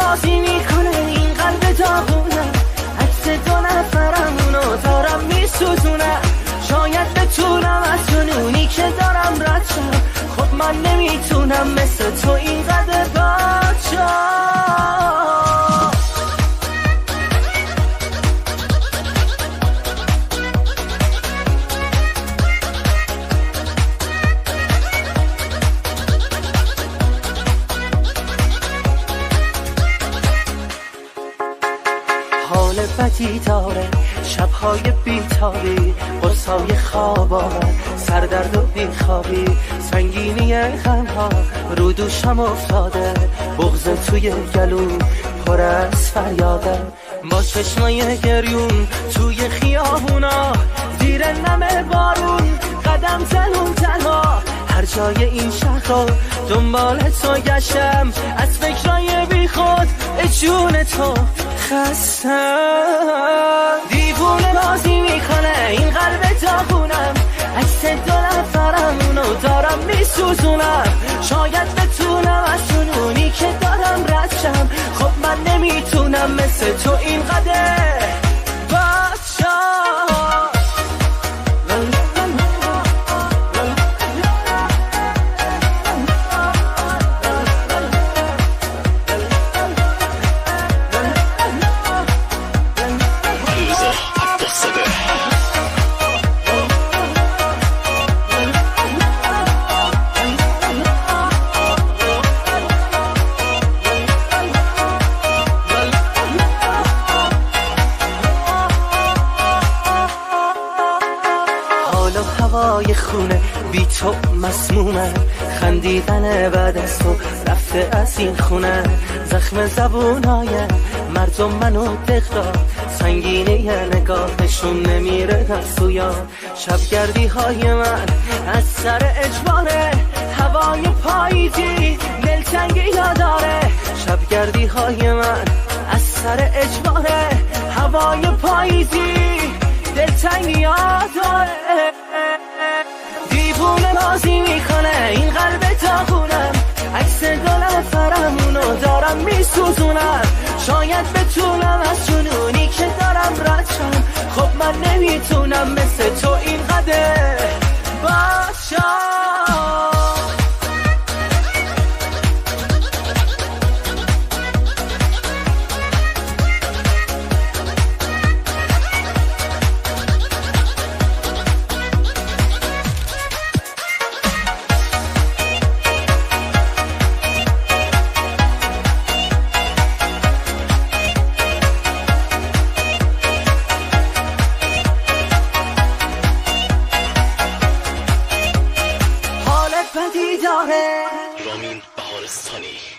بازی میکنه این قلب داغونم، عکس دو نفرمونو دارم میسوزونم. شاید بتونم از جنونی که دارم رد شم، خب من نمیتونم مثل تو اینقدر باشم. حال بدی داره شبهای بیتابی، قرصای خواب آور، سردرد و بیخوابی، سنگینی غمها رو دوشم افتاده، بغض توی گلو پر از فریاده. با چشمای گریون توی خیابونا، زیر نم بارون قدم زنون تنها، هر جای این شهر رو دنبال تو گشتم، از فکرای بی خود جون تو خستم. دیوونه بازی میکنه این قلب داغونم، عکس دو نفرمونو دارم میسوزونم. شاید بتونم از جنونی که دارم رد شم، خب من نمیتونم مثل تو اینقدر باشم. هوای خونه بی تو مسمومه، خندیدن بعد از تو رفته از این خونه، زخم زبونای مردم منو دق، سنگینی نگاهشون نمیره دستویان. شبگردی های من از سر اجباره، هوای پاییزی دلتنگی داره. شبگردی های من از سر اجباره، هوای پاییزی دلتنگی داره. دیوونه بازی میکنه این قلب داغونم، عکس دو نفرمونو دارم میسوزونم. شاید بتونم از جنونی که دارم رد شم، خب من نمیتونم مثل تو اینقدر باشم. بدی داره رامین بهارستانی.